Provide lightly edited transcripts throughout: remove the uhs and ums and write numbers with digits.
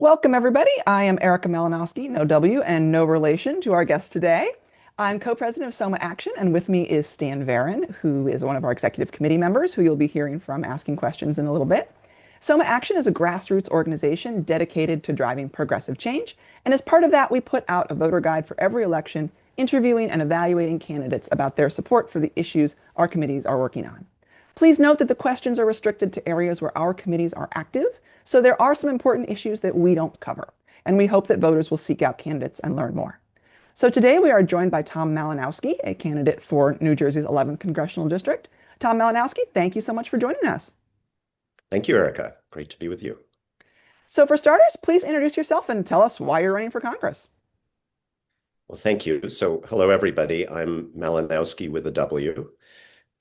Welcome, everybody. I am Erica Malinowski, no W and no relation to our guest today. I'm co-president of Soma Action, and with me is Stan Varon, who is one of our executive committee members, who you'll be hearing from asking questions in a little bit. Soma Action is a grassroots organization dedicated to driving progressive change, and as part of that, we put out a voter guide for every election, interviewing and evaluating candidates about their support for the issues our committees are working on. Please note that the questions are restricted to areas where our committees are active, so there are some important issues that we don't cover, and we hope that voters will seek out candidates and learn more. So today we are joined by Tom Malinowski, a candidate for New Jersey's 11th Congressional District. Tom Malinowski, thank you so much for joining us. Thank you, Erica. Great to be with you. So for starters, please introduce yourself and tell us why you're running for Congress. Well, thank you. So, hello, everybody. I'm Malinowski with a W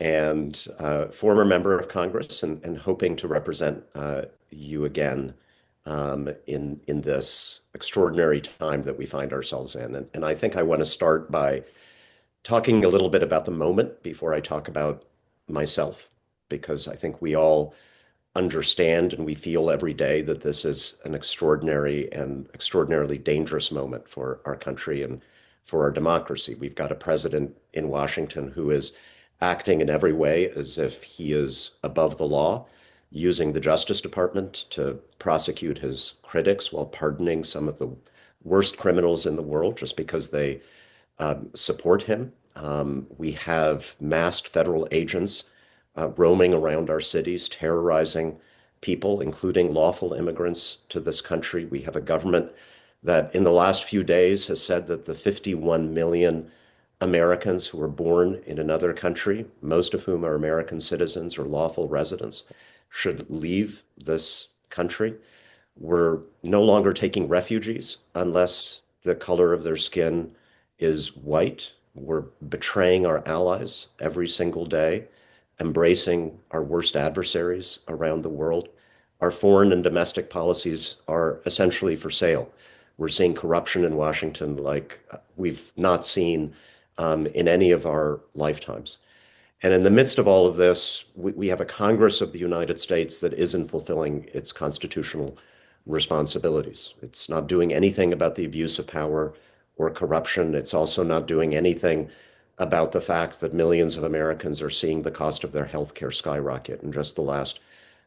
and former member of Congress and hoping to represent you again in this extraordinary time that we find ourselves in. And I think I want to start by talking a little bit about the moment before I talk about myself, because I think we all understand and we feel every day that this is an extraordinary and extraordinarily dangerous moment for our country and for our democracy. We've got a president in Washington who is acting in every way as if he is above the law, using the Justice Department to prosecute his critics while pardoning some of the worst criminals in the world just because they support him. We have masked federal agents roaming around our cities, terrorizing people, including lawful immigrants to this country. We have a government that in the last few days has said that the 51 million Americans who were born in another country, most of whom are American citizens or lawful residents, should leave this country. We're no longer taking refugees unless the color of their skin is white. We're betraying our allies every single day, embracing our worst adversaries around the world. Our foreign and domestic policies are essentially for sale. We're seeing corruption in Washington like we've not seen in any of our lifetimes. And in the midst of all of this, we have a Congress of the United States that isn't fulfilling its constitutional responsibilities. It's not doing anything about the abuse of power or corruption. It's also not doing anything about the fact that millions of Americans are seeing the cost of their health care skyrocket in just the last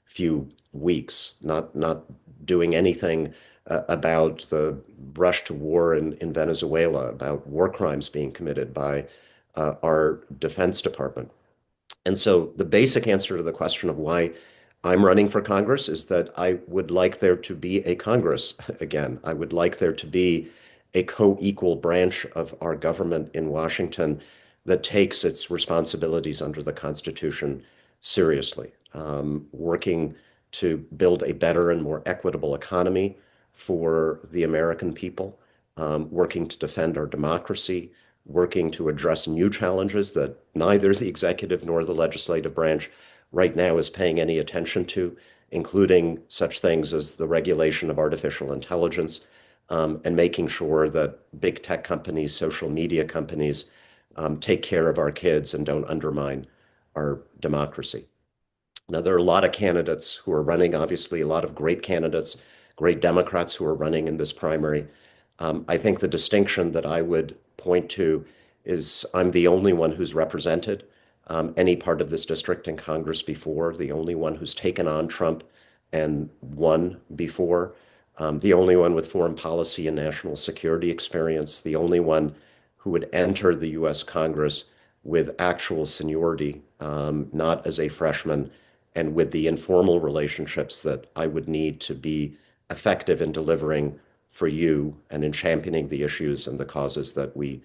few weeks, not doing anything about the rush to war in Venezuela, about war crimes being committed by our Defense Department. And so the basic answer to the question of why I'm running for Congress is that I would like there to be a Congress again. I would like there to be a co-equal branch of our government in Washington that takes its responsibilities under the Constitution seriously, working to build a better and more equitable economy for the American people, working to defend our democracy, working to address new challenges that neither the executive nor the legislative branch right now is paying any attention to, including such things as the regulation of artificial intelligence, and making sure that big tech companies, social media companies, take care of our kids and don't undermine our democracy. Now, there are a lot of candidates who are running, obviously, a lot of great candidates, great Democrats who are running in this primary. I think the distinction that I would point to is I'm the only one who's represented any part of this district in Congress before, the only one who's taken on Trump and won before, the only one with foreign policy and national security experience, the only one who would enter the U.S. Congress with actual seniority, not as a freshman, and with the informal relationships that I would need to be effective in delivering for you and in championing the issues and the causes that we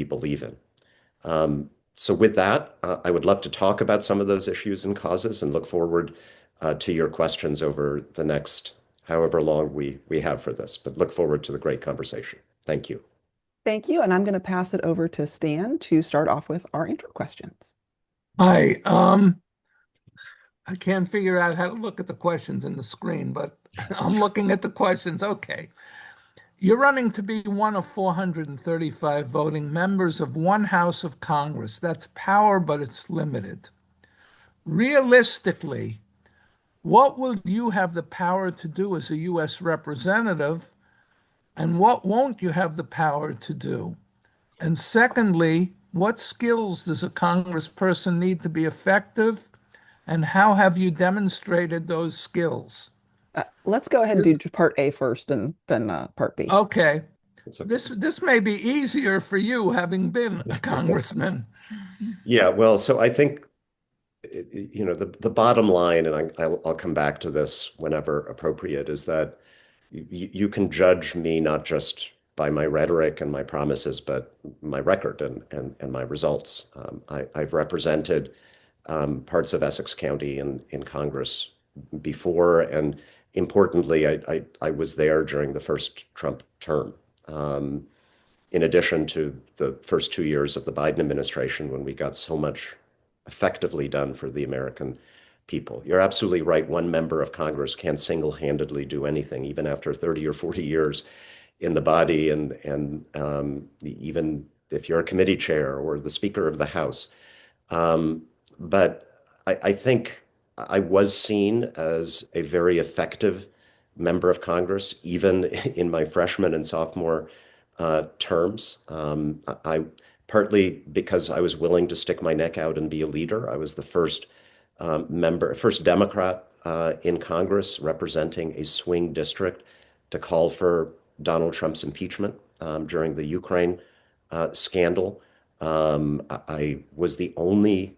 believe in. So with that, I would love to talk about some of those issues and causes and look forward to your questions over the next however long we have for this, but look forward to the great conversation. Thank you. Thank you, and I'm going to pass it over to Stan to start off with our intro questions. Hi, I can't figure out how to look at the questions in the screen, but I'm looking at the questions. Okay. You're running to be one of 435 voting members of one House of Congress. That's power, but it's limited. Realistically, What will you have the power to do as a U.S. representative, and what won't you have the power to do? And secondly, what skills does a congressperson need to be effective, and how have you demonstrated those skills? Let's go ahead and Yes. do part A first and then part B. Okay, It's okay. this may be easier for you having been a congressman. Yeah, well, so I think the bottom line, and I'll come back to this whenever appropriate, is that you can judge me not just by my rhetoric and my promises, but my record and my results. I've represented parts of Essex County in Congress before, and importantly, I was there during the first Trump term. Um, in addition to the first 2 years of the Biden administration when we got so much effectively done for the American people. You're absolutely right. One member of Congress can't single-handedly do anything, even after 30 or 40 years in the body, and even if you're a committee chair or the Speaker of the House. Um, but I think I was seen as a very effective member of Congress, even in my freshman and sophomore terms. I partly because I was willing to stick my neck out and be a leader. I was the first Democrat in Congress representing a swing district to call for Donald Trump's impeachment during the Ukraine scandal. I was the only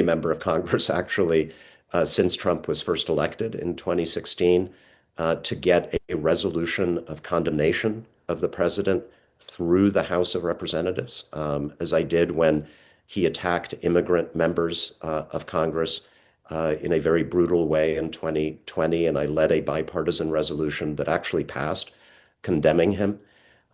member of Congress actually since Trump was first elected in 2016 to get a resolution of condemnation of the president through the House of Representatives, as I did when he attacked immigrant members of Congress in a very brutal way in 2020, and I led a bipartisan resolution that actually passed condemning him.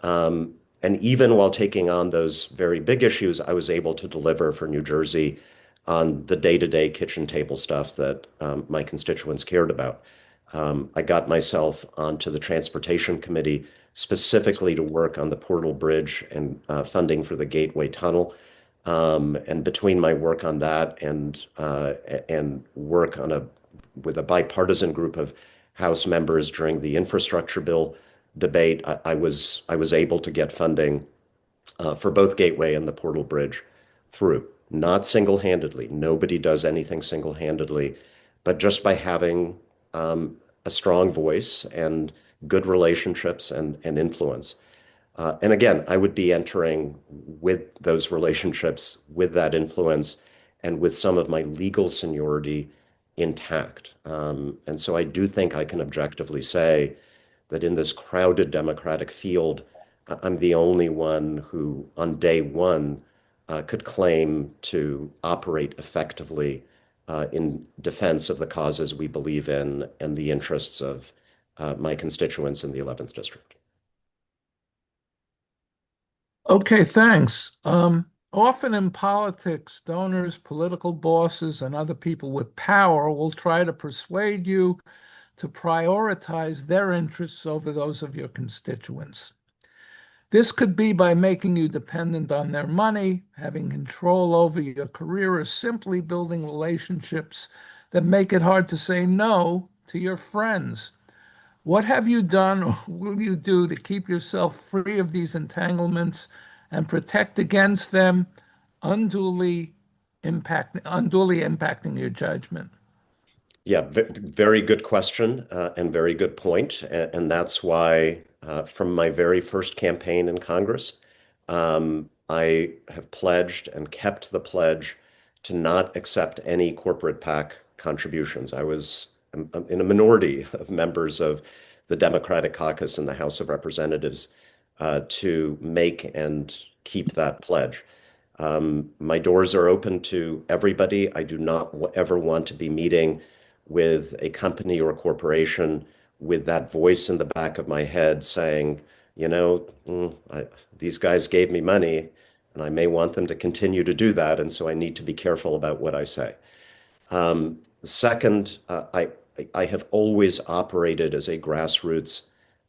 And even while taking on those very big issues, I was able to deliver for New Jersey on the day-to-day kitchen table stuff that my constituents cared about. I got myself onto the Transportation Committee specifically to work on the Portal Bridge and funding for the Gateway Tunnel. And between my work on that and work with a bipartisan group of House members during the infrastructure bill debate, I was able to get funding for both Gateway and the Portal Bridge through. Not single-handedly. Nobody does anything single-handedly, but just by having a strong voice and good relationships and influence. And again, I would be entering with those relationships, with that influence, and with some of my legal seniority intact. And so I do think I can objectively say that in this crowded Democratic field, I'm the only one who, on day one, could claim to operate effectively in defense of the causes we believe in and the interests of my constituents in the 11th District. Okay, thanks. Often in politics, donors, political bosses, and other people with power will try to persuade you to prioritize their interests over those of your constituents. This could be by making you dependent on their money, having control over your career, or simply building relationships that make it hard to say no to your friends. What have you done or will you do to keep yourself free of these entanglements and protect against them unduly unduly impacting your judgment? Yeah, very good question and very good point. And that's why, from my very first campaign in Congress, I have pledged and kept the pledge to not accept any corporate PAC contributions. I was in a minority of members of the Democratic caucus in the House of Representatives to make and keep that pledge. My doors are open to everybody. I do not ever want to be meeting with a company or a corporation with that voice in the back of my head saying, these guys gave me money and I may want them to continue to do that. And so I need to be careful about what I say. Second, I have always operated as a grassroots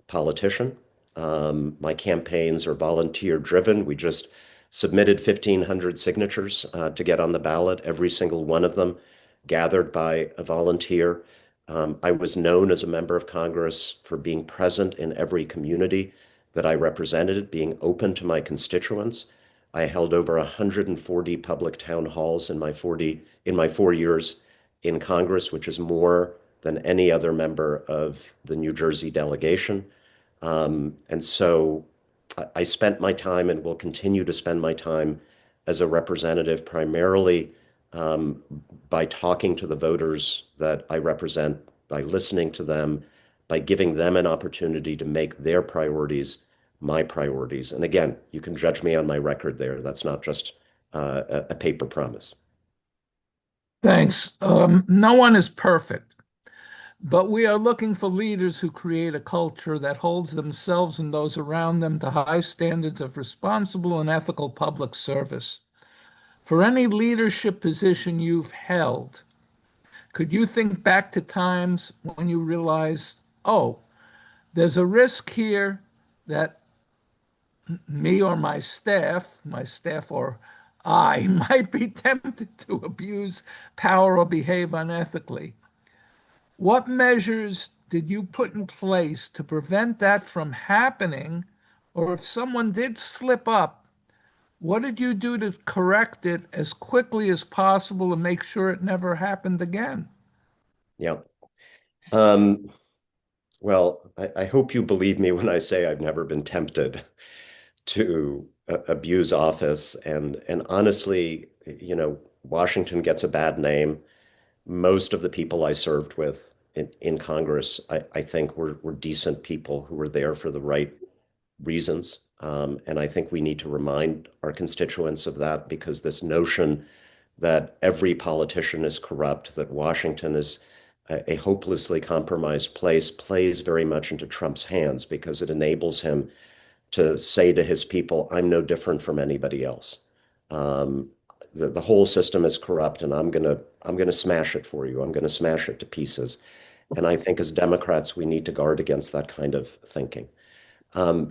politician. My campaigns are volunteer driven. We just submitted 1,500 signatures to get on the ballot. Every single one of them gathered by a volunteer. I was known as a member of Congress for being present in every community that I represented, being open to my constituents. I held over 140 public town halls in my 4 years in Congress, which is more than any other member of the New Jersey delegation. And so I spent my time and will continue to spend my time as a representative primarily um, by talking to the voters that I represent, by listening to them, by giving them an opportunity to make their priorities my priorities. And again, you can judge me on my record there. That's not just a paper promise. Thanks. No one is perfect, but we are looking for leaders who create a culture that holds themselves and those around them to high standards of responsible and ethical public service. For any leadership position you've held, could you think back to times when you realized, oh, there's a risk here that me or my staff or I might be tempted to abuse power or behave unethically? What measures did you put in place to prevent that from happening? Or if someone did slip up, what did you do to correct it as quickly as possible and make sure it never happened again? Yeah. Um, well, I hope you believe me when I say I've never been tempted to abuse office. And honestly, Washington gets a bad name. Most of the people I served with in Congress, I think were decent people who were there for the right reasons. And I think we need to remind our constituents of that because this notion that every politician is corrupt, that Washington is a hopelessly compromised place, plays very much into Trump's hands because it enables him to say to his people, I'm no different from anybody else. Um, the whole system is corrupt, and I'm gonna smash it for you. I'm gonna smash it to pieces. And I think as Democrats, we need to guard against that kind of thinking.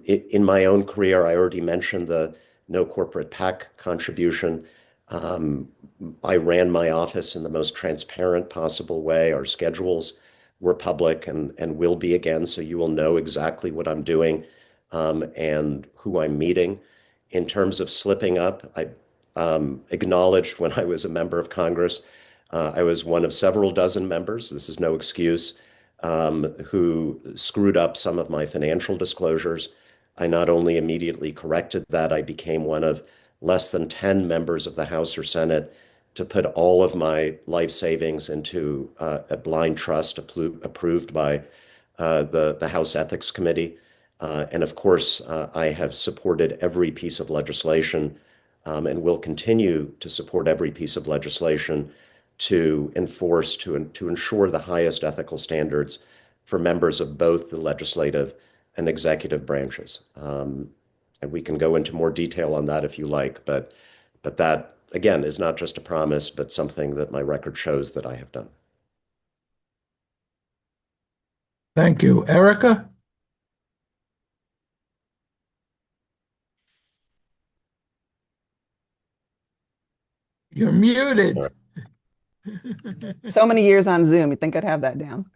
In my own career, I already mentioned the no corporate PAC contribution. Um, I ran my office in the most transparent possible way. Our schedules were public and will be again, so you will know exactly what I'm doing and who I'm meeting. In terms of slipping up, I acknowledged when I was a member of Congress, I was one of several dozen members, this is no excuse, who screwed up some of my financial disclosures. I not only immediately corrected that, I became one of less than 10 members of the House or Senate to put all of my life savings into a blind trust approved by the House Ethics Committee. And of course, I have supported every piece of legislation and will continue to support every piece of legislation to enforce, to ensure the highest ethical standards for members of both the legislative and executive branches. And we can go into more detail on that if you like, but that again is not just a promise, but something that my record shows that I have done. Thank you. Erica, you're All muted. right. So many years on Zoom, you'd think I'd have that down.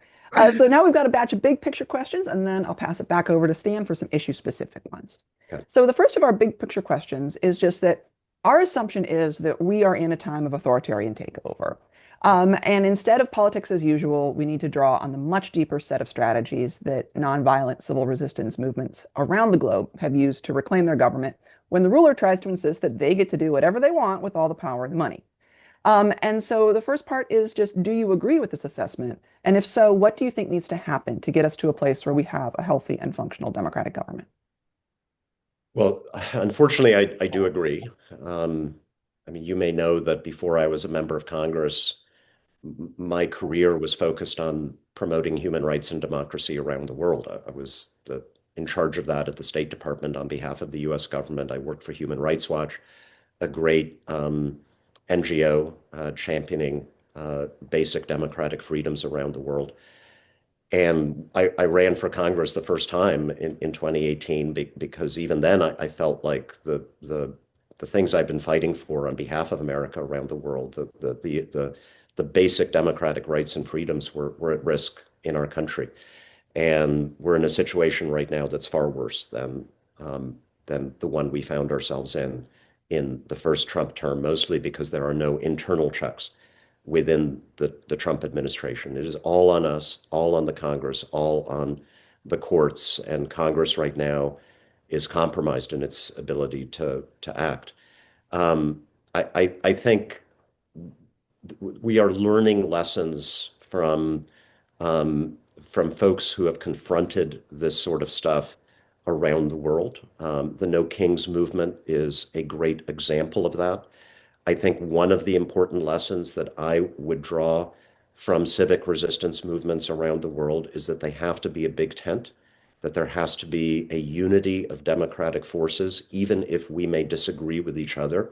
So now we've got a batch of big picture questions, and then I'll pass it back over to Stan for some issue specific ones. Okay. So the first of our big picture questions is just that our assumption is that we are in a time of authoritarian takeover. And instead of politics as usual, we need to draw on the much deeper set of strategies that nonviolent civil resistance movements around the globe have used to reclaim their government when the ruler tries to insist that they get to do whatever they want with all the power and money. And so the first part is just, do you agree with this assessment? And if so, what do you think needs to happen to get us to a place where we have a healthy and functional democratic government? Well, unfortunately, I do agree. Um, I mean, you may know that before I was a member of Congress, my career was focused on promoting human rights and democracy around the world. I was in charge of that at the State Department on behalf of the US government. I worked for Human Rights Watch, a great NGO championing basic democratic freedoms around the world. And I ran for Congress the first time in 2018 because even then I felt like the things I've been fighting for on behalf of America around the world, the the basic democratic rights and freedoms were at risk in our country. And we're in a situation right now that's far worse than the one we found ourselves in the first Trump term, mostly because there are no internal checks within the Trump administration. It is all on us, all on the Congress, all on the courts, and Congress right now is compromised in its ability to act. Um, I think we are learning lessons from folks who have confronted this sort of stuff around the world. The No Kings movement is a great example of that. I think one of the important lessons that I would draw from civic resistance movements around the world is that they have to be a big tent, that there has to be a unity of democratic forces, even if we may disagree with each other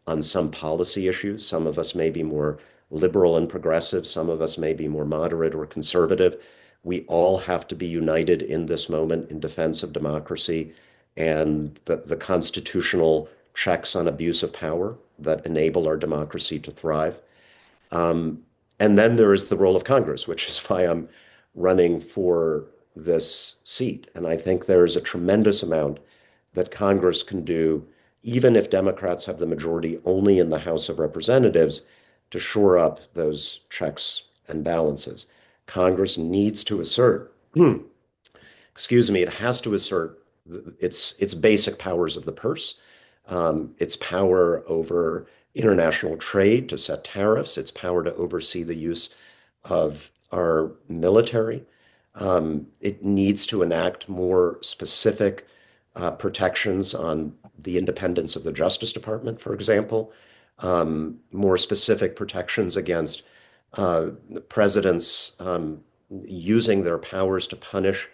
on some policy issues. Some of us may be more liberal and progressive, some of us may be more moderate or conservative. We all have to be united in this moment in defense of democracy and the constitutional checks on abuse of power that enable our democracy to thrive. Um, and then there is the role of Congress, which is why I'm running for this seat. And I think there is a tremendous amount that Congress can do, even if Democrats have the majority only in the House of Representatives, to shore up those checks and balances. Congress needs to assert, excuse me, it has to assert its basic powers of the purse, its power over international trade to set tariffs, its power to oversee the use of our military. It needs to enact more specific protections on the independence of the Justice Department, for example, more specific protections against presidents using their powers to punish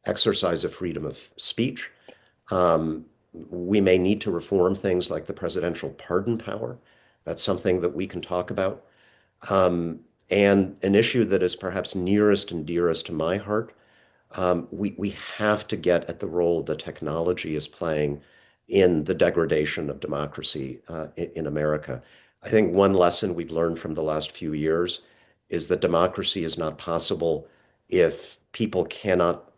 exercise of freedom of speech. We may need to reform things like the presidential pardon power. That's something that we can talk about. And an issue that is perhaps nearest and dearest to my heart, we have to get at the role that technology is playing in the degradation of democracy in America. I think one lesson we've learned from the last few years is that democracy is not possible if people cannot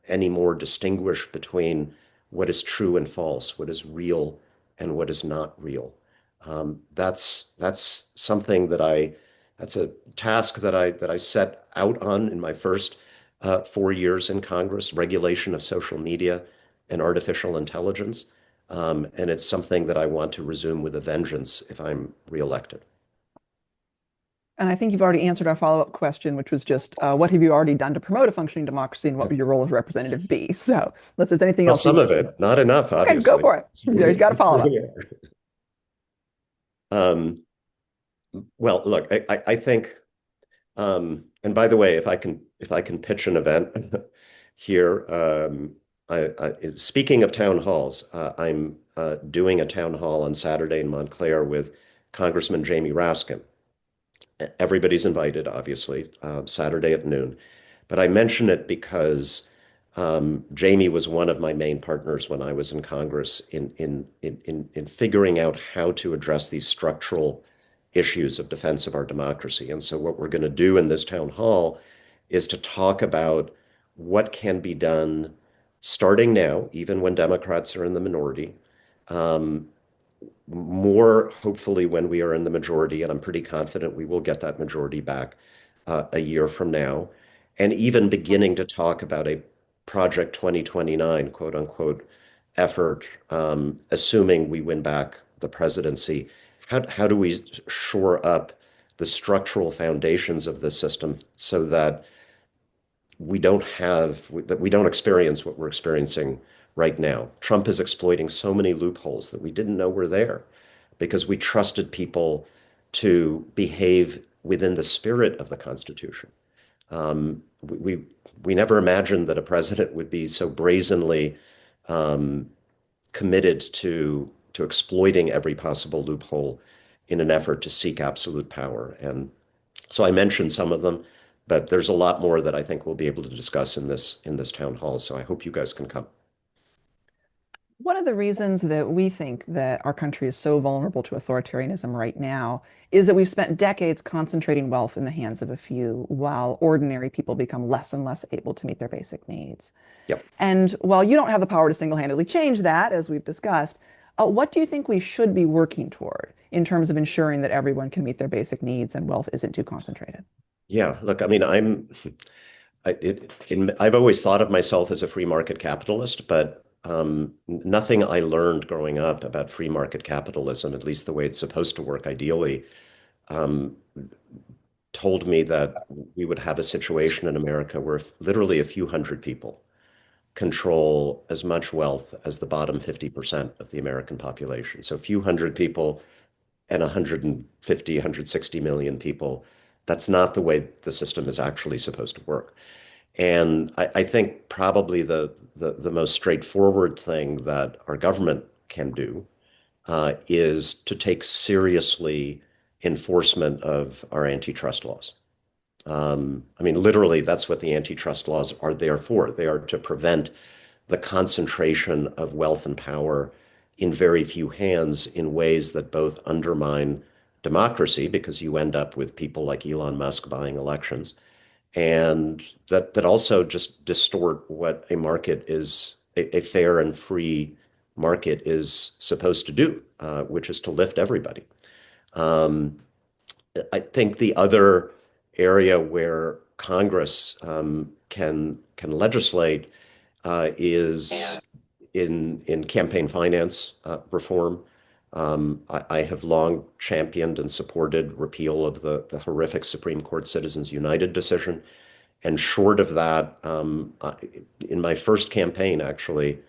anymore distinguish between what is true and false, what is real and what is not real. That's something that's a task that I set out on in my first 4 years in Congress, regulation of social media and artificial intelligence. And it's something that I want to resume with a vengeance if I'm reelected. And I think you've already answered our follow-up question, which was just what have you already done to promote a functioning democracy and what would your role as representative be? So unless there's anything Well, else you some of want it, not enough, to. Okay, go obviously. for it. There's got a follow-up. Um, well, look, I think, and by the way, if I can pitch an event here, speaking of town halls, I'm doing a town hall on Saturday in Montclair with Congressman Jamie Raskin. Everybody's invited, obviously, Saturday at noon. But I mention it because Jamie was one of my main partners when I was in Congress in figuring out how to address these structural issues of defense of our democracy. And so what we're going to do in this town hall is to talk about what can be done starting now, even when Democrats are in the minority, um, more hopefully when we are in the majority, and I'm pretty confident we will get that majority back a year from now, and even beginning to talk about a Project 2029, quote unquote, effort, assuming we win back the presidency. How do we shore up the structural foundations of this system so that we don't experience what we're experiencing right now? Trump is exploiting so many loopholes that we didn't know were there because we trusted people to behave within the spirit of the Constitution. We never imagined that a president would be so brazenly committed to exploiting every possible loophole in an effort to seek absolute power. And so I mentioned some of them, but there's a lot more that I think we'll be able to discuss in this town hall. So I hope you guys can come. One of the reasons that we think that our country is so vulnerable to authoritarianism right now is that we've spent decades concentrating wealth in the hands of a few, while ordinary people become less and less able to meet their basic needs. Yep. And while you don't have the power to single-handedly change that, as we've discussed, what do you think we should be working toward in terms of ensuring that everyone can meet their basic needs and wealth isn't too concentrated? Yeah, look, I mean, I've always thought of myself as a free market capitalist, but nothing I learned growing up about free market capitalism, at least the way it's supposed to work ideally, um, told me that we would have a situation in America where literally a few hundred people control as much wealth as the bottom 50% of the American population. So a few hundred people and 150, 160 million people. That's not the way the system is actually supposed to work. And I think probably the most straightforward thing that our government can do is to take seriously enforcement of our antitrust laws. I mean, literally, that's what the antitrust laws are there for. They are to prevent the concentration of wealth and power in very few hands in ways that both undermine democracy, because you end up with people like Elon Musk buying elections, and that also just distort what a market is, a fair and free market is supposed to do, which is to lift everybody. Um, I think the other area where Congress can legislate is in campaign finance reform. I have long championed and supported repeal of the horrific Supreme Court Citizens United decision. And short of that, in my first campaign, actually,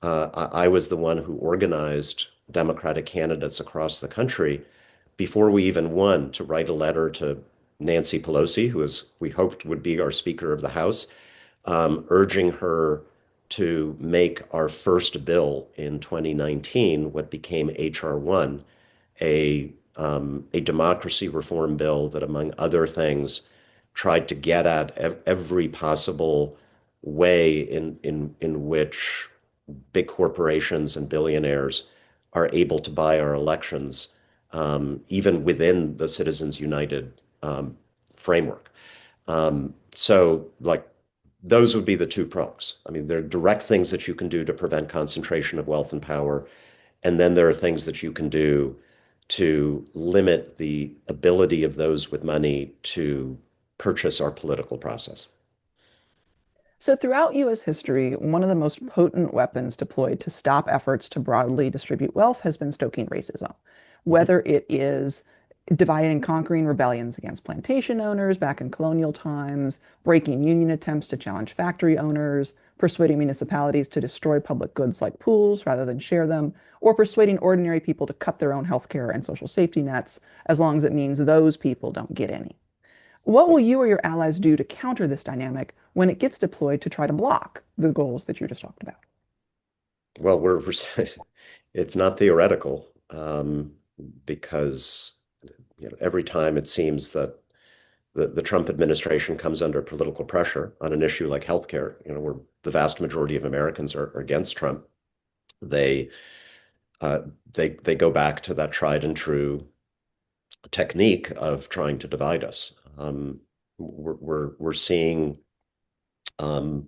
I was the one who organized Democratic candidates across the country before we even won to write a letter to Nancy Pelosi, who is we hoped would be our Speaker of the House, urging her to make our first bill in 2019 what became H.R. 1, a democracy reform bill that, among other things, tried to get at every possible way in which big corporations and billionaires are able to buy our elections, even within the Citizens United framework. So, like, those would be the two prongs. I mean, there are direct things that you can do to prevent concentration of wealth and power, and then there are things that you can do to limit the ability of those with money to purchase our political process. So, throughout US history, one of the most potent weapons deployed to stop efforts to broadly distribute wealth has been stoking racism, Mhm. whether it is dividing and conquering rebellions against plantation owners back in colonial times, breaking union attempts to challenge factory owners, persuading municipalities to destroy public goods like pools rather than share them, or persuading ordinary people to cut their own healthcare and social safety nets as long as it means those people don't get any. What will you or your allies do to counter this dynamic when it gets deployed to try to block the goals that you just talked about? Well, it's not theoretical, because every time it seems that the Trump administration comes under political pressure on an issue like healthcare, where the vast majority of Americans are against Trump, they uh, they go back to that tried and true technique of trying to divide us. We're seeing um,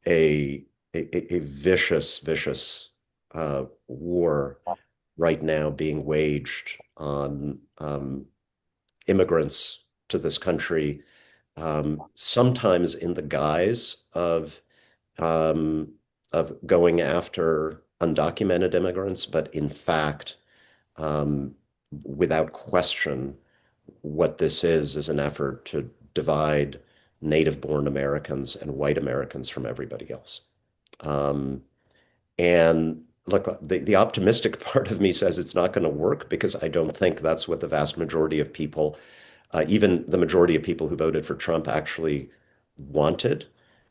a, a vicious war right now being waged on immigrants to this country, sometimes in the guise um, of going after undocumented immigrants, but in fact, um, without question, what this is an effort to divide native-born Americans and white Americans from everybody else. Um, and look, the optimistic part of me says it's not going to work, because I don't think that's what the vast majority of people, even the majority of people who voted for Trump, actually wanted.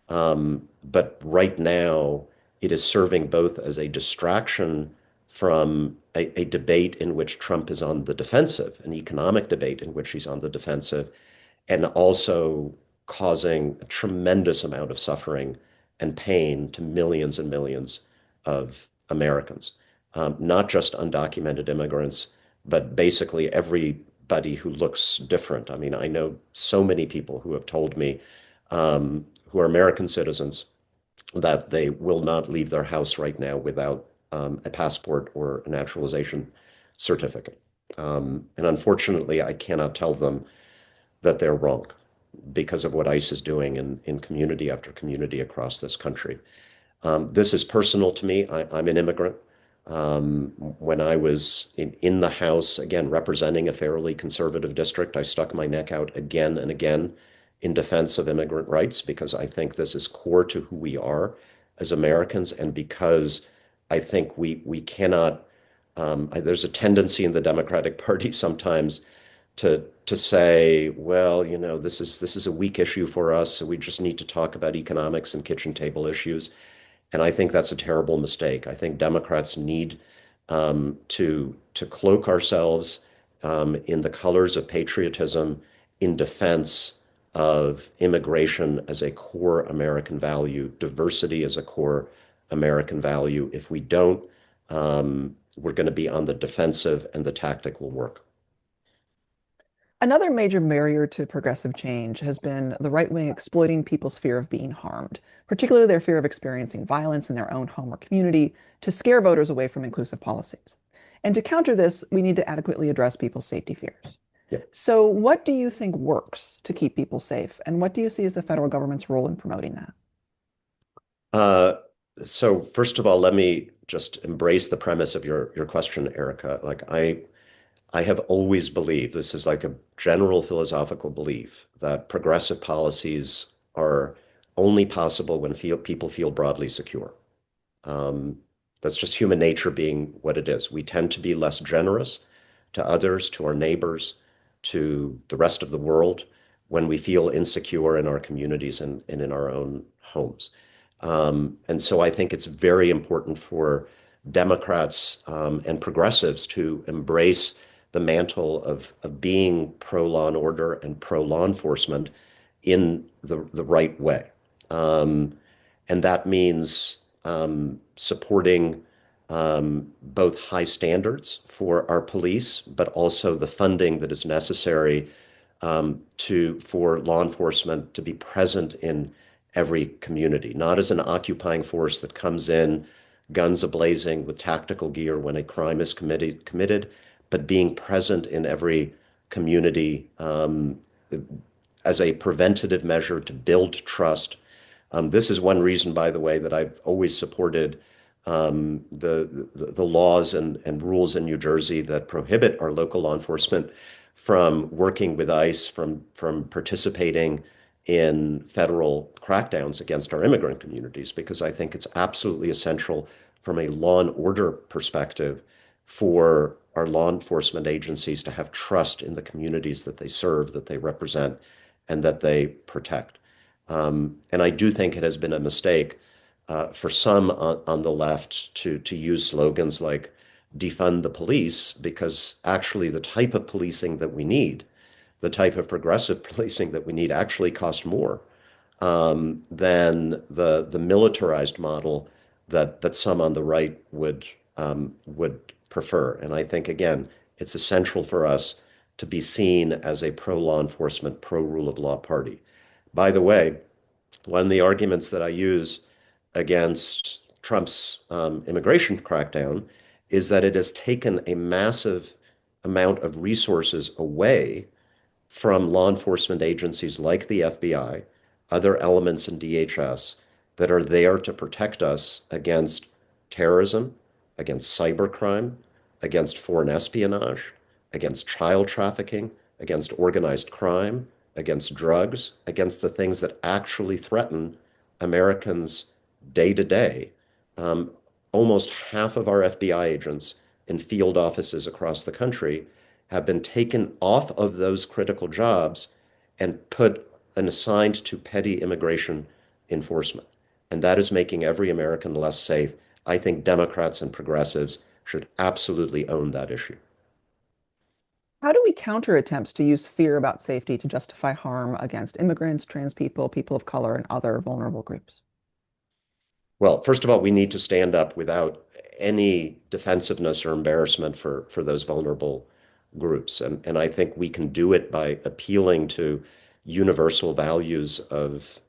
But right now, it is serving both as a distraction from a debate in which Trump is on the defensive, an economic debate in which he's on the defensive, and also causing a tremendous amount of suffering and pain to millions and millions of Americans, not just undocumented immigrants, but basically everybody who looks different. I mean, I know so many people who have told me who are American citizens that they will not leave their house right now without a passport or a naturalization certificate. And unfortunately, I cannot tell them that they're wrong because of what ICE is doing in community after community across this country. This is personal to me. I'm an immigrant. When I was in the House, again, representing a fairly conservative district, I stuck my neck out again and again in defense of immigrant rights because I think this is core to who we are as Americans, and because I think we cannot. There's a tendency in the Democratic Party sometimes to say, well, this is a weak issue for us, so we just need to talk about economics and kitchen table issues. And I think that's a terrible mistake. I think Democrats need to cloak ourselves in the colors of patriotism in defense of immigration as a core American value, diversity as a core American value. If we don't, we're going to be on the defensive and the tactic will work. Another major barrier to progressive change has been the right wing exploiting people's fear of being harmed, particularly their fear of experiencing violence in their own home or community, to scare voters away from inclusive policies. And to counter this, we need to adequately address people's safety fears. Yeah. So, what do you think works to keep people safe? And what do you see as the federal government's role in promoting that? Uh, so first of all, let me just embrace the premise of your question, Erica. Like I have always believed, this is like a general philosophical belief, that progressive policies are only possible when people feel broadly secure. Um, that's just human nature being what it is. We tend to be less generous to others, to our neighbors, to the rest of the world when we feel insecure in our communities and in our own homes. And so I think it's very important for Democrats and progressives to embrace the mantle of being pro law and order and pro law enforcement in the right way. And that means supporting both high standards for our police, but also the funding that is necessary for law enforcement to be present in every community, not as an occupying force that comes in guns ablazing with tactical gear when a crime is committed, but being present in every community as a preventative measure to build trust. This is one reason, by the way, that I've always supported the laws and rules in New Jersey that prohibit our local law enforcement from working with ICE, from participating in federal crackdowns against our immigrant communities, because I think it's absolutely essential from a law and order perspective for our law enforcement agencies to have trust in the communities that they serve, that they represent, and that they protect. And I do think it has been a mistake for some on the left to use slogans like defund the police, because actually the type of policing that we need, the type of progressive policing that we need actually cost more than the militarized model that some on the right would prefer. And I think, again, it's essential for us to be seen as a pro law enforcement, pro rule of law party. By the way, one of the arguments that I use against Trump's immigration crackdown is that it has taken a massive amount of resources away from law enforcement agencies like the FBI, other elements in DHS that are there to protect us against terrorism, against cybercrime, against foreign espionage, against child trafficking, against organized crime, against drugs, against the things that actually threaten Americans day to day. Um, Almost half of our FBI agents in field offices across the country have been taken off of those critical jobs and put and assigned to petty immigration enforcement. And that is making every American less safe. I think Democrats and progressives should absolutely own that issue. How do we counter attempts to use fear about safety to justify harm against immigrants, trans people, people of color, and other vulnerable groups? Well, first of all, we need to stand up without any defensiveness or embarrassment for those vulnerable groups. And I think we can do it by appealing to universal values of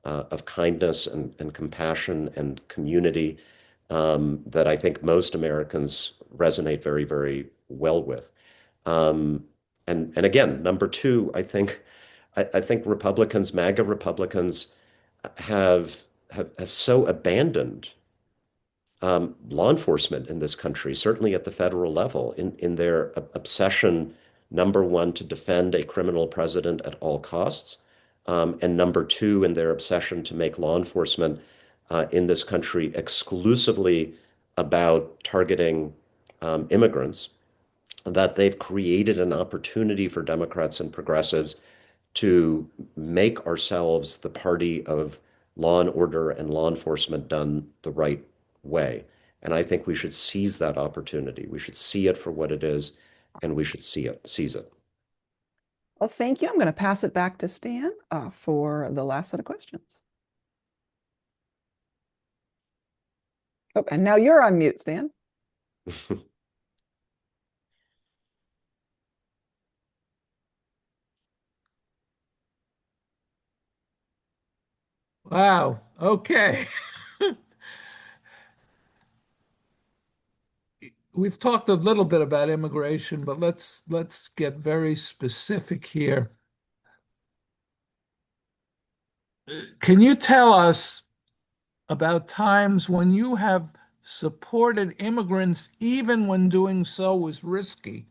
kindness and compassion and community that I think most Americans resonate very, very well with. Um, and again, number two, I think Republicans, MAGA Republicans, have so abandoned law enforcement in this country, certainly at the federal level, in their obsession, number one, to defend a criminal president at all costs, and number two, in their obsession to make law enforcement in this country exclusively about targeting immigrants, that they've created an opportunity for Democrats and progressives to make ourselves the party of law and order and law enforcement done the right way. And I think we should seize that opportunity. We should see it for what it is, and we should seize it. Well, thank you. I'm going to pass it back to Stan for the last set of questions. Oh, and now you're on mute, Stan. Wow. Okay. We've talked a little bit about immigration, but let's get very specific here. Can you tell us about times when you have supported immigrants even when doing so was risky?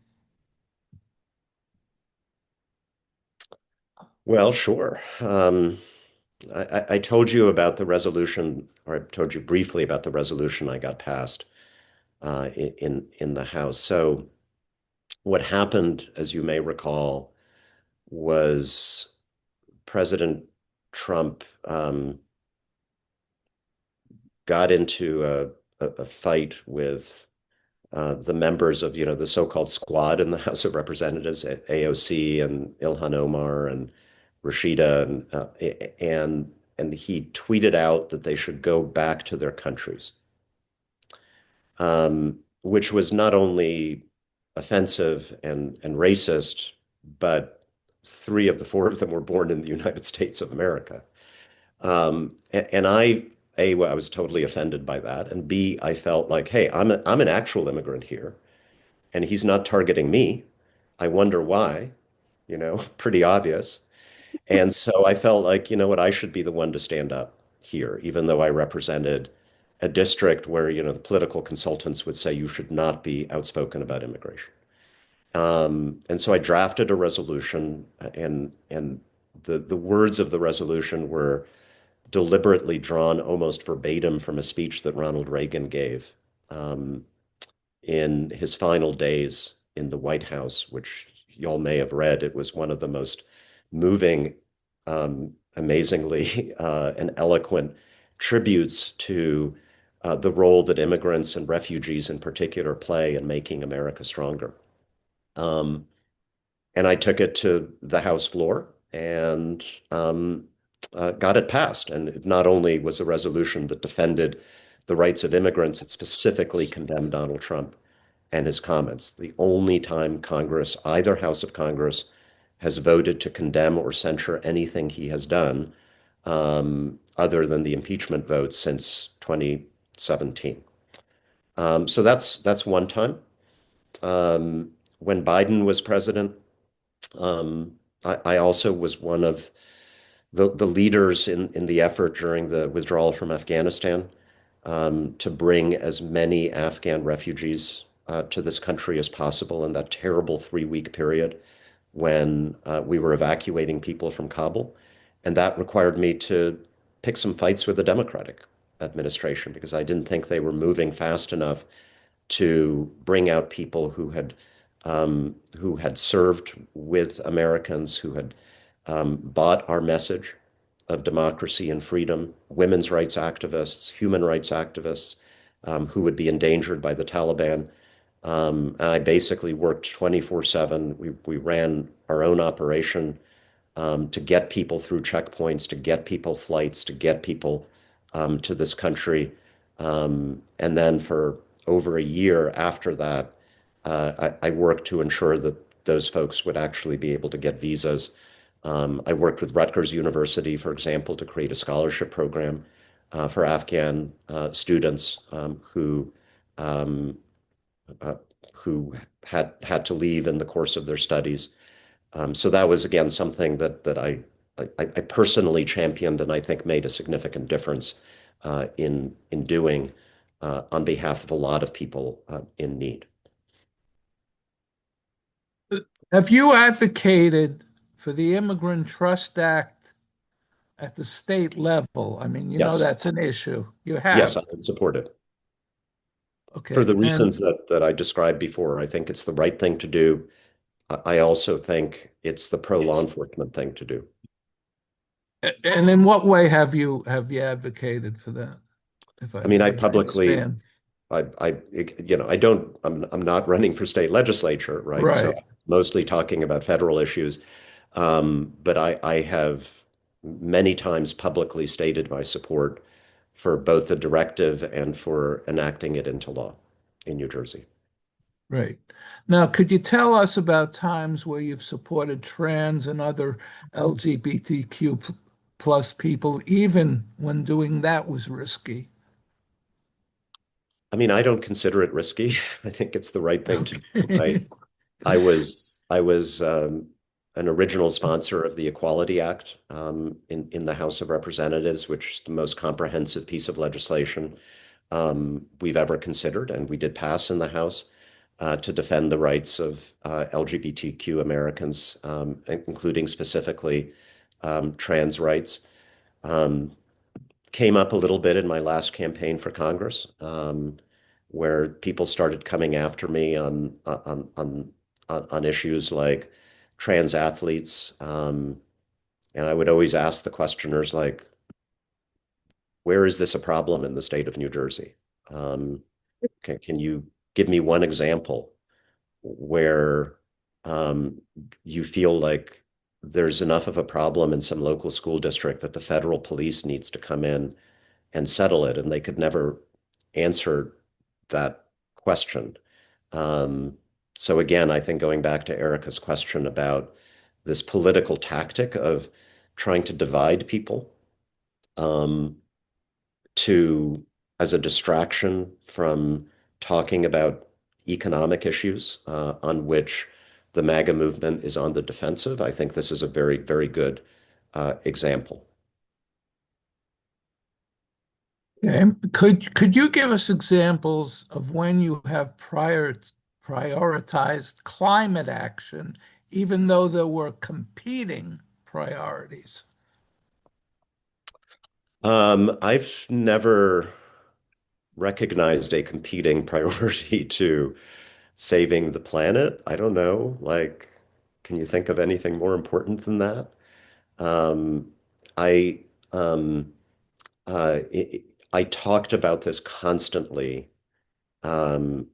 Well, sure. I told you about the resolution, or I told you briefly about the resolution I got passed in the House. So what happened, as you may recall, was President Trump got into a fight with the members of, the so-called squad in the House of Representatives, AOC and Ilhan Omar and Rashida, and he tweeted out that they should go back to their countries, which was not only offensive and racist, but three of the four of them were born in the United States of America. And A, well, I was totally offended by that, and B, I felt like, hey, I'm an actual immigrant here, and he's not targeting me. I wonder why, pretty obvious. And so I felt like, you know what, I should be the one to stand up here, even though I represented a district where, the political consultants would say you should not be outspoken about immigration. And so I drafted a resolution, and the words of the resolution were deliberately drawn almost verbatim from a speech that Ronald Reagan gave in his final days in the White House, which y'all may have read. It was one of the most moving, amazingly, and eloquent tributes to the role that immigrants and refugees in particular play in making America stronger. Um, and I took it to the House floor and got it passed. And it not only was a resolution that defended the rights of immigrants, it specifically condemned Donald Trump and his comments. The only time Congress, either House of Congress, has voted to condemn or censure anything he has done, other than the impeachment vote since 2017. So that's one time. When Biden was president, I also was one of the leaders in the effort during the withdrawal from Afghanistan to bring as many Afghan refugees to this country as possible in that terrible 3-week period when we were evacuating people from Kabul. And that required me to pick some fights with the Democratic administration because I didn't think they were moving fast enough to bring out people who had served with Americans, who had bought our message of democracy and freedom, women's rights activists, human rights activists, who would be endangered by the Taliban. I basically worked 24/7. We ran our own operation to get people through checkpoints, to get people flights, to get people to this country. And then for over a year after that, I worked to ensure that those folks would actually be able to get visas. I worked with Rutgers University, for example, to create a scholarship program for Afghan students um, uh, who had to leave in the course of their studies. So that was again something that I personally championed and I think made a significant difference in doing on behalf of a lot of people in need. Have you advocated for the Immigrant Trust Act at the state level? I mean, you know Yes, that's an issue. You yes, I have. would support it for Okay. the reasons that I described before. I think it's the right thing to do. I also think it's the pro-law enforcement thing to do. And in what way have you advocated for that? If I I mean, I may publicly expand. I don't, I'm not running for state legislature, right? So Right, mostly talking about federal issues. But I have many times publicly stated my support for both the directive and for enacting it into law in New Jersey. right. Now, could you tell us about times where you've supported trans and other LGBTQ plus people, even when doing that was risky? I mean, I don't consider it risky. I think it's the right thing to do. Okay. I was an original sponsor of the Equality Act in the House of Representatives, which is the most comprehensive piece of legislation we've ever considered, and we did pass in the House to defend the rights of LGBTQ Americans, including specifically trans rights. Um, Came up a little bit in my last campaign for Congress, where people started coming after me on issues like trans athletes, and I would always ask the questioners like, "Where is this a problem in the state of New Jersey? Um, can you give me one example where um, you feel like there's enough of a problem in some local school district that the federal police needs to come in and settle it?" And they could never answer that question. Um, so again, I think going back to Erica's question about this political tactic of trying to divide people um, to as a distraction from talking about economic issues on which the MAGA movement is on the defensive. I think this is a very, very good example. Could you give us examples of when you have prioritized climate action, even though there were competing priorities? I've never recognized a competing priority to saving the planet. I don't know. Like, can you think of anything more important than that? Um, I um, I talked about this constantly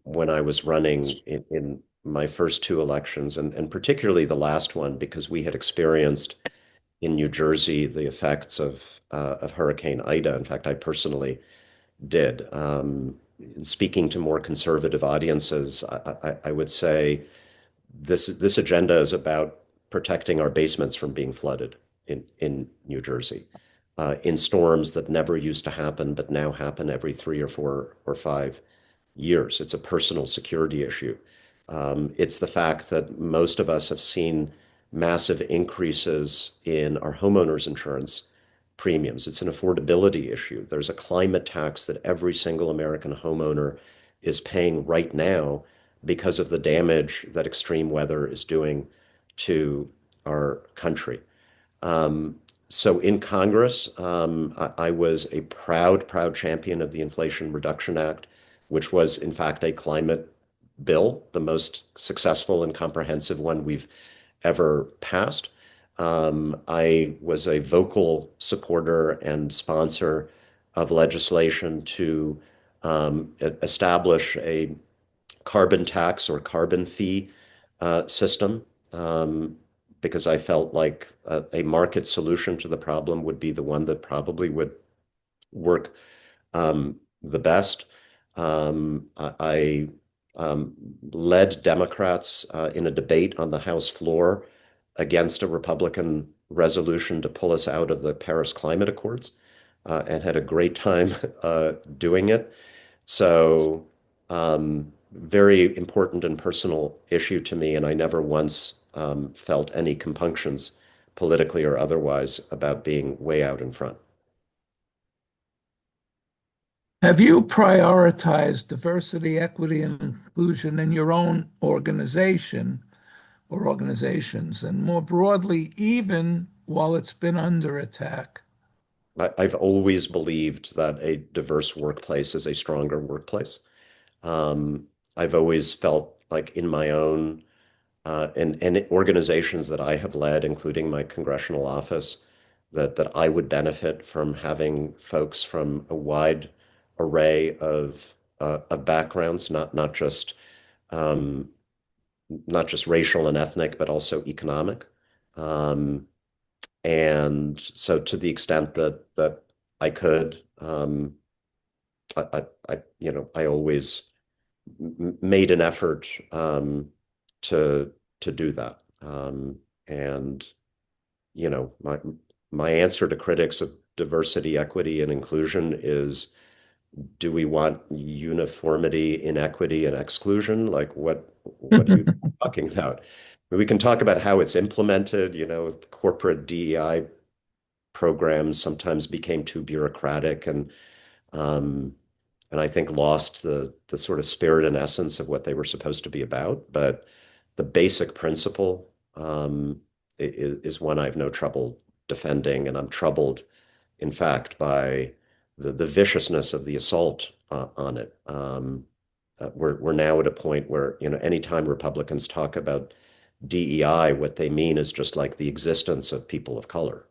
when I was running in my first two elections, and particularly the last one, because we had experienced in New Jersey the effects of Hurricane Ida. In fact, I personally did. Speaking to more conservative audiences, I would say this agenda is about protecting our basements from being flooded in New Jersey, in storms that never used to happen, but now happen every 3 or 4 or 5 years. It's a personal security issue. It's the fact that most of us have seen massive increases in our homeowners insurance premiums. It's an affordability issue. There's a climate tax that every single American homeowner is paying right now because of the damage that extreme weather is doing to our country. Um, so in Congress, I was a proud champion of the Inflation Reduction Act, which was in fact a climate bill, the most successful and comprehensive one we've ever passed. I was a vocal supporter and sponsor of legislation to establish a carbon tax or carbon fee system because I felt like a market solution to the problem would be the one that probably would work the best. I led Democrats in a debate on the House floor against a Republican resolution to pull us out of the Paris Climate Accords, and had a great time doing it. So, very important and personal issue to me, and I never once felt any compunctions, politically or otherwise, about being way out in front. Have you prioritized diversity, equity, and inclusion in your own organization or organizations, and more broadly, even while it's been under attack? I've always believed that a diverse workplace is a stronger workplace. I've always felt like in my own and organizations that I have led, including my congressional office, that I would benefit from having folks from a wide array of backgrounds, um, not just racial and ethnic, but also economic. Um, and so, to the extent that I could, I always made an effort to do that. And my answer to critics of diversity, equity, and inclusion is, do we want uniformity, inequity, and exclusion? Like what are you talking about? We can talk about how it's implemented. Corporate DEI programs sometimes became too bureaucratic um, and I think lost the sort of spirit and essence of what they were supposed to be about. But the basic principle is one I have no trouble defending, and I'm troubled, in fact, by the viciousness of the assault on it. We're now at a point where, anytime Republicans talk about DEI, what they mean is just like the existence of people of color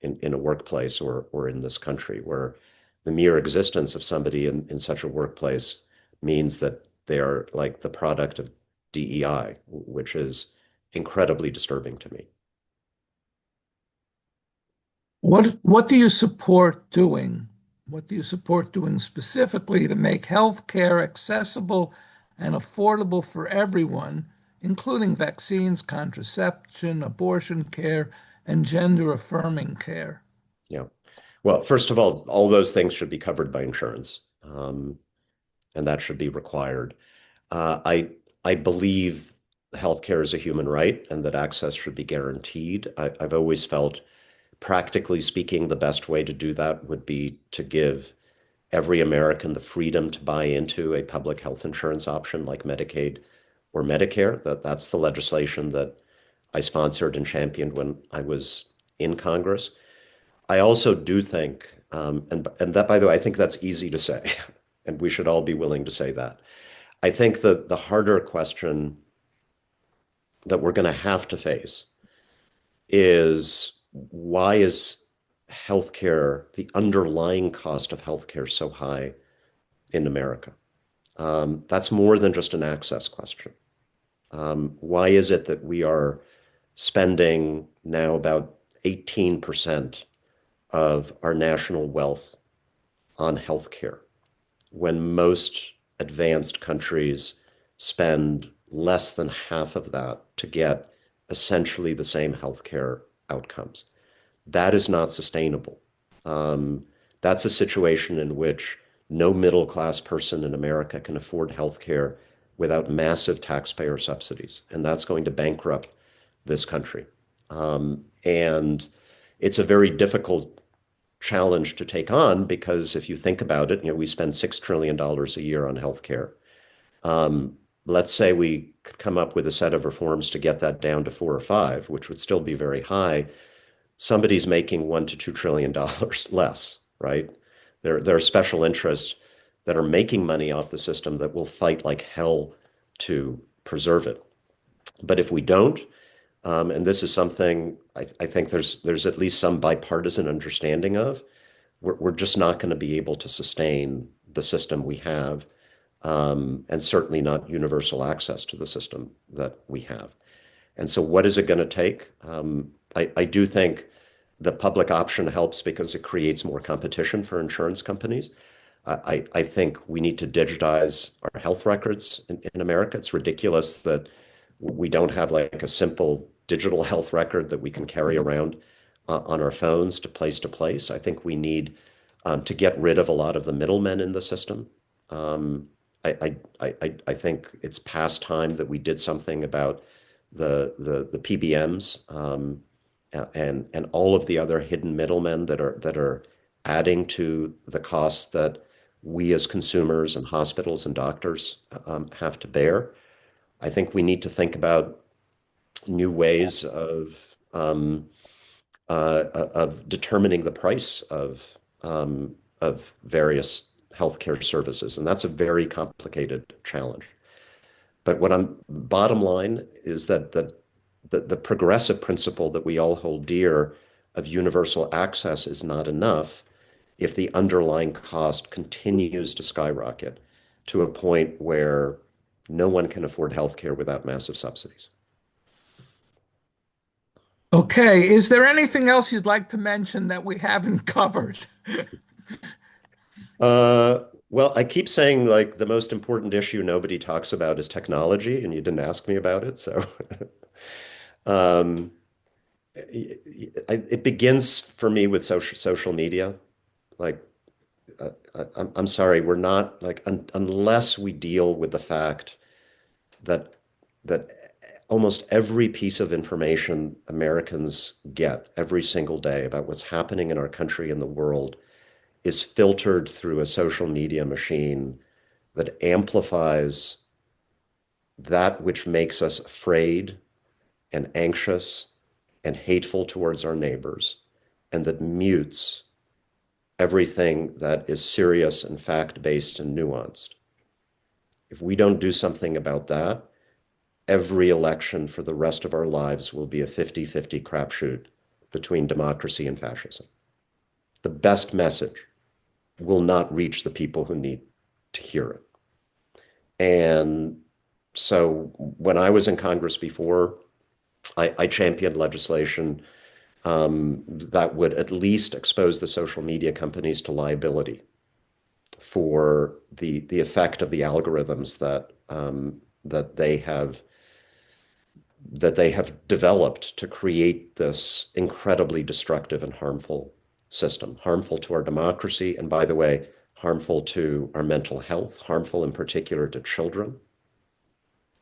in a workplace or in this country, where the mere existence of somebody in such a workplace means that they are like the product of DEI, which is incredibly disturbing to me. What do you support doing? What do you support doing specifically to make healthcare accessible and affordable for everyone, including vaccines, contraception, abortion care, and gender-affirming care? Yeah. Well, first of all those things should be covered by insurance, and that should be required. I believe healthcare is a human right and that access should be guaranteed. I've always felt, practically speaking, the best way to do that would be to give every American the freedom to buy into a public health insurance option like Medicaid or Medicare. That's the legislation that I sponsored and championed when I was in Congress. I also do think, and that, by the way, I think that's easy to say, and we should all be willing to say that. I think the harder question that we're going to have to face is, why is healthcare, the underlying cost of healthcare, so high in America? That's more than just an access question. Why is it that we are spending now about 18% of our national wealth on healthcare, when most advanced countries spend less than half of that to get essentially the same healthcare outcomes? That is not sustainable. That's a situation in which no middle class person in America can afford healthcare without massive taxpayer subsidies, and that's going to bankrupt this country. And it's a very difficult challenge to take on, because if you think about it, we spend $6 trillion a year on healthcare. Let's say we could come up with a set of reforms to get that down to 4 or 5, which would still be very high. Somebody's making $1 to $2 trillion less, right? There are special interests that are making money off the system that will fight like hell to preserve it. But if we don't, and this is something I think there's at least some bipartisan understanding of, we're just not going to be able to sustain the system we have, and certainly not universal access to the system that we have. And so what is it going to take? I do think the public option helps because it creates more competition for insurance companies. I think we need to digitize our health records in America. It's ridiculous that we don't have like a simple digital health record that we can carry around on our phones to place. I think we need to get rid of a lot of the middlemen in the system. Um, I think it's past time that we did something about the PBMs and all of the other hidden middlemen that are adding to the costs that we as consumers and hospitals and doctors have to bear. I think we need to think about new ways of determining the price of various healthcare services, and that's a very complicated challenge. But what I'm bottom line is that the progressive principle that we all hold dear of universal access is not enough if the underlying cost continues to skyrocket to a point where no one can afford healthcare without massive subsidies. Okay, is there anything else you'd like to mention that we haven't covered? Well, I keep saying like the most important issue nobody talks about is technology, and you didn't ask me about it, so um, it begins for me with social media. Like, I'm sorry, we're not like unless we deal with the fact that that almost every piece of information Americans get every single day about what's happening in our country and the world is filtered through a social media machine that amplifies that which makes us afraid and anxious and hateful towards our neighbors, and that mutes everything that is serious and fact-based and nuanced. If we don't do something about that, every election for the rest of our lives will be a 50-50 crapshoot between democracy and fascism. The best message will not reach the people who need to hear it. And so when I was in Congress before, I championed legislation that would at least expose the social media companies to liability for the effect of the algorithms that they have developed to create this incredibly destructive and harmful system, harmful to our democracy, and by the way, harmful to our mental health, harmful in particular to children.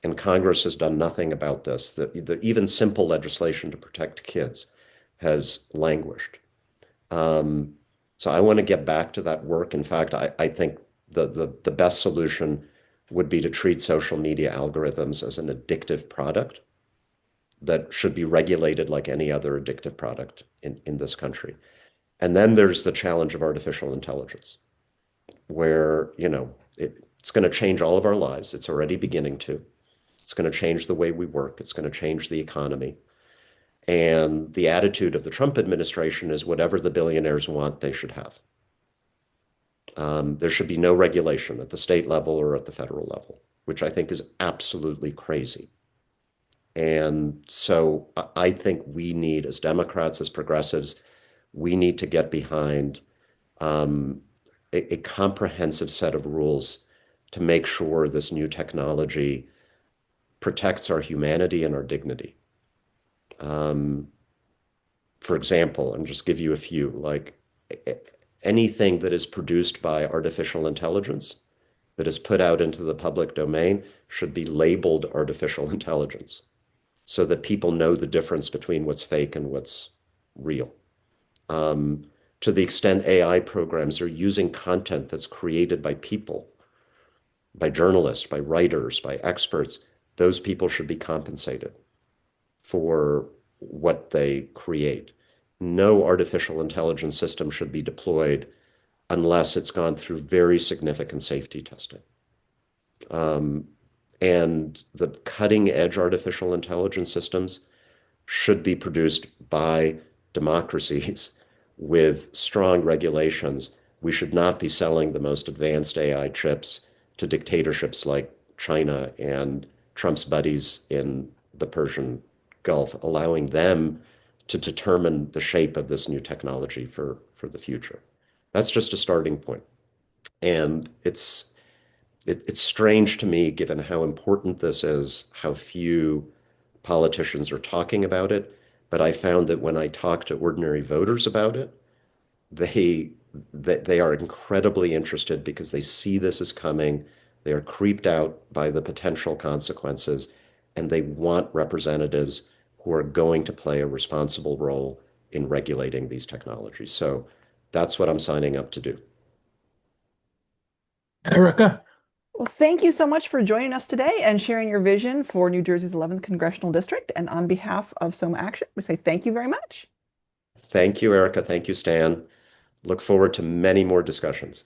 And Congress has done nothing about this. Even simple legislation to protect kids has languished. Um, so I want to get back to that work. In fact, I think the best solution would be to treat social media algorithms as an addictive product that should be regulated like any other addictive product in this country. And then there's the challenge of artificial intelligence, where, it's going to change all of our lives. It's already beginning to. It's going to change the way we work. It's going to change the economy. And the attitude of the Trump administration is whatever the billionaires want, they should have. There should be no regulation at the state level or at the federal level, which I think is absolutely crazy. And so I think we need, as Democrats, as progressives, we need to get behind a comprehensive set of rules to make sure this new technology protects our humanity and our dignity. For example, and just give you a few, like anything that is produced by artificial intelligence that is put out into the public domain should be labeled artificial intelligence so that people know the difference between what's fake and what's real. To the extent AI programs are using content that's created by people, by journalists, by writers, by experts, those people should be compensated for what they create. No artificial intelligence system should be deployed unless it's gone through very significant safety testing. And the cutting edge artificial intelligence systems should be produced by democracies with strong regulations. We should not be selling the most advanced AI chips to dictatorships like China and Trump's buddies in the Persian Gulf, allowing them to determine the shape of this new technology for the future. That's just a starting point. And it's strange to me, given how important this is, how few politicians are talking about it. But I found that when I talk to ordinary voters about it, they they are incredibly interested because they see this as coming. They are creeped out by the potential consequences, and they want representatives who are going to play a responsible role in regulating these technologies. So that's what I'm signing up to do. Erica? Well, thank you so much for joining us today and sharing your vision for New Jersey's 11th Congressional District. And on behalf of Soma Action, we say thank you very much. Thank you, Erica. Thank you, Stan. Look forward to many more discussions.